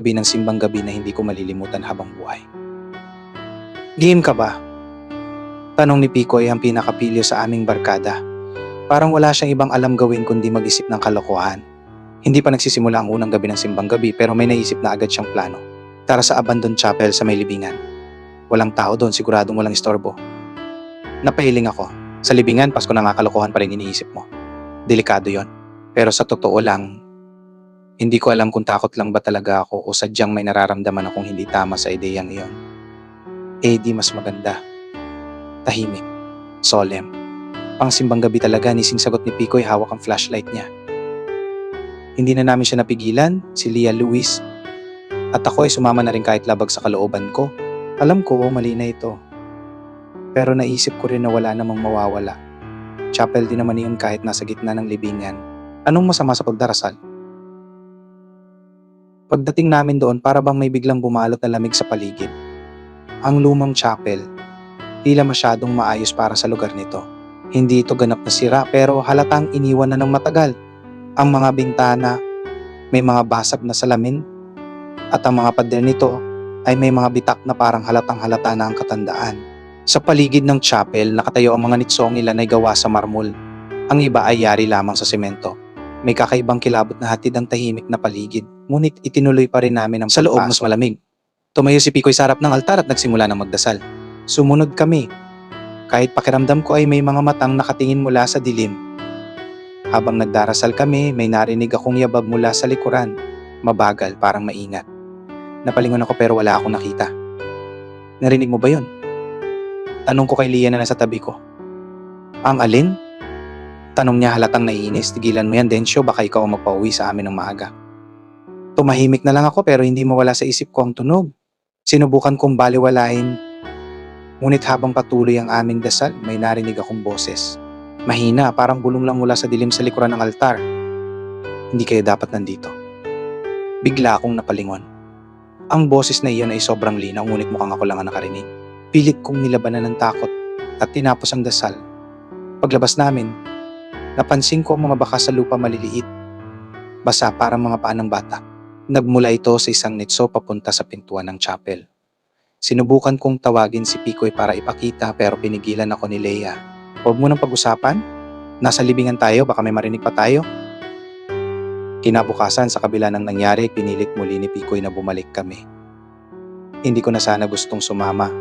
gabi ng simbang gabi na hindi ko malilimutan habang buhay. Game ka ba? Tanong ni Picoy ang pinakapilyo sa aming barkada. Parang wala siyang ibang alam gawin kundi mag-isip ng kalokohan. Hindi pa nagsisimula ang unang gabi ng simbang gabi pero may naisip na agad siyang plano. Tara sa abandoned chapel sa may libingan. Walang tao doon, siguradong walang istorbo. Napahiling ako. Sa libingan, Pasko na nga, kalokohan pa rin iniisip mo. Delikado yon. Pero sa totoo lang, hindi ko alam kung takot lang ba talaga ako o sadyang may nararamdaman akong hindi tama sa ideyang iyon. Di mas maganda. Tahimik. Solemn. Pang simbang gabi talaga, nising sagot ni Picoy, hawak ang flashlight niya. Hindi na namin siya napigilan, si Leah Luis. At ako ay sumama na rin kahit labag sa kalooban ko. Alam ko, mali na ito. Pero naisip ko rin na wala namang mawawala. Chapel din naman iyon kahit nasa gitna ng libingan. Anong masama sa pagdarasal? Pagdating namin doon, para bang may biglang bumalot na lamig sa paligid. Ang lumang chapel, tila masyadong maayos para sa lugar nito. Hindi ito ganap na sira pero halatang iniwan na ng matagal. Ang mga bintana, may mga basag na salamin at ang mga pader nito ay may mga bitak na parang halatang halata na ang katandaan. Sa paligid ng chapel, nakatayo ang mga nitsong, ilan ay gawa sa marmol. Ang iba ay yari lamang sa semento. May kakaibang kilabot na hatid ang tahimik na paligid. Ngunit itinuloy pa rin namin ang sa loob mas malamig. Tumayo si Picoy sa harap ng altar at nagsimula ng magdasal. Sumunod kami. Kahit pakiramdam ko ay may mga matang nakatingin mula sa dilim. Habang nagdarasal kami, may narinig akong yabag mula sa likuran. Mabagal, parang maingat. Napalingon ako pero wala akong nakita. Narinig mo ba yun? Tanong ko kay Leah na nasa tabi ko. Ang alin? Tanong niya halatang naiinis. Tigilan mo yan, Densyo, baka ikaw ang magpauwi sa amin ng maaga. Tumahimik na lang ako pero hindi mawala sa isip ko ang tunog. Sinubukan kong baliwalain. Ngunit habang patuloy ang aming dasal, may narinig akong boses. Mahina, parang bulong lang mula sa dilim sa likuran ng altar. Hindi kayo dapat nandito. Bigla akong napalingon. Ang boses na iyon ay sobrang linaw, ngunit mukhang ako lang ang nakarinig. Pilit kong nilabanan ng takot at tinapos ang dasal. Paglabas namin, napansin ko ang mga bakas sa lupa maliliit. Basa parang mga paa ng bata. Nagmula ito sa isang nitso papunta sa pintuan ng chapel. Sinubukan kong tawagin si Picoy para ipakita pero pinigilan ako ni Leah. Huwag mo nang pag-usapan. Nasa libingan tayo, baka may marinig pa tayo. Kinabukasan sa kabila ng nangyari, pinilit muli ni Picoy na bumalik kami. Hindi ko na sana gustong sumama.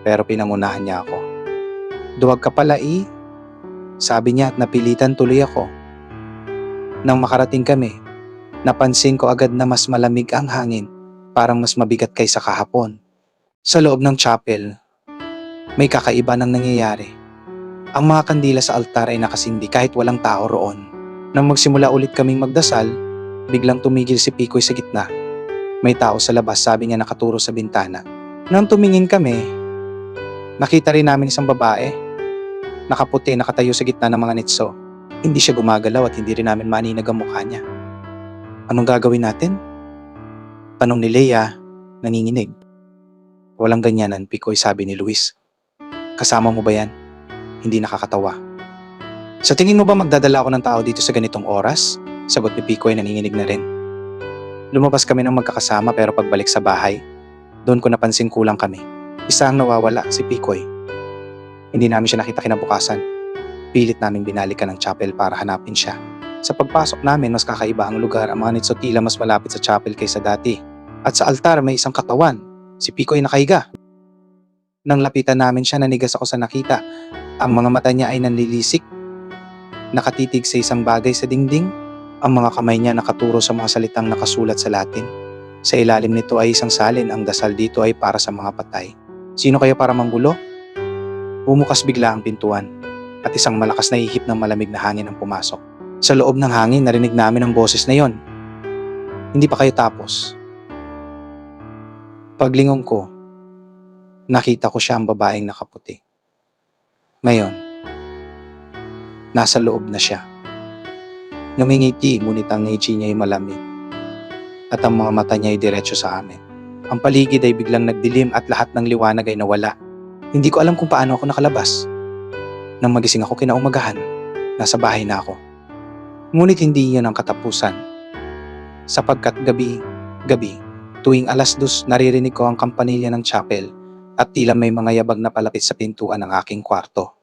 Pero pinangunahan niya ako. Duwag ka pala sabi niya at napilitan tuloy ako. Nang makarating kami, napansin ko agad na mas malamig ang hangin, parang mas mabigat kaysa kahapon. Sa loob ng chapel, may kakaiba nang nangyayari. Ang mga kandila sa altar ay nakasindi kahit walang tao roon. Nang magsimula ulit kaming magdasal, biglang tumigil si Picoy sa gitna. May tao sa labas, sabi niya nakaturo sa bintana. Nang tumingin kami, nakita rin namin isang babae. Nakaputi, nakatayo sa gitna ng mga nitso. Hindi siya gumagalaw at hindi rin namin maninag ang mukha niya. Anong gagawin natin? Tanong ni Leah, nanginginig. Walang ganyanan, Picoy, sabi ni Luis. Kasama mo ba yan? Hindi nakakatawa. Sa tingin mo ba magdadala ako ng tao dito sa ganitong oras? Sagot ni Picoy, nanginginig na rin. Lumabas kami ng magkakasama pero pagbalik sa bahay, doon ko napansin kulang kami. Isa ang nawawala, si Picoy. Hindi namin siya nakita kinabukasan. Pilit namin binalikan ng chapel para hanapin siya. Sa pagpasok namin, mas kakaiba ang lugar. Ang mga nitso tila mas malapit sa chapel kaysa dati. At sa altar may isang katawan. Si Picoy nakahiga. Nang lapitan namin siya, nanigas ako sa nakita. Ang mga mata niya ay nanlilisik. Nakatitig sa isang bagay sa dingding. Ang mga kamay niya nakaturo sa mga salitang nakasulat sa Latin. Sa ilalim nito ay isang salin. Ang dasal dito ay para sa mga patay. Sino kayo para manggulo? Bumukas bigla ang pintuan at isang malakas na ihip ng malamig na hangin ang pumasok. Sa loob ng hangin, narinig namin ang boses na yon. Hindi pa kayo tapos. Paglingon ko, nakita ko siya, ang babaeng nakaputi. Ngayon, nasa loob na siya. Ngumingiti, ngunit ang ngiti niya ay malamig at ang mga mata niya ay diretso sa amin. Ang paligid ay biglang nagdilim at lahat ng liwanag ay nawala. Hindi ko alam kung paano ako nakalabas. Nang magising ako kinaumagahan, nasa bahay na ako. Ngunit hindi iyon ang katapusan. Sapagkat gabi, Gabi, tuwing 2:00 naririnig ko ang kampanilya ng chapel at tila may mga yabag na palapit sa pintuan ng aking kwarto.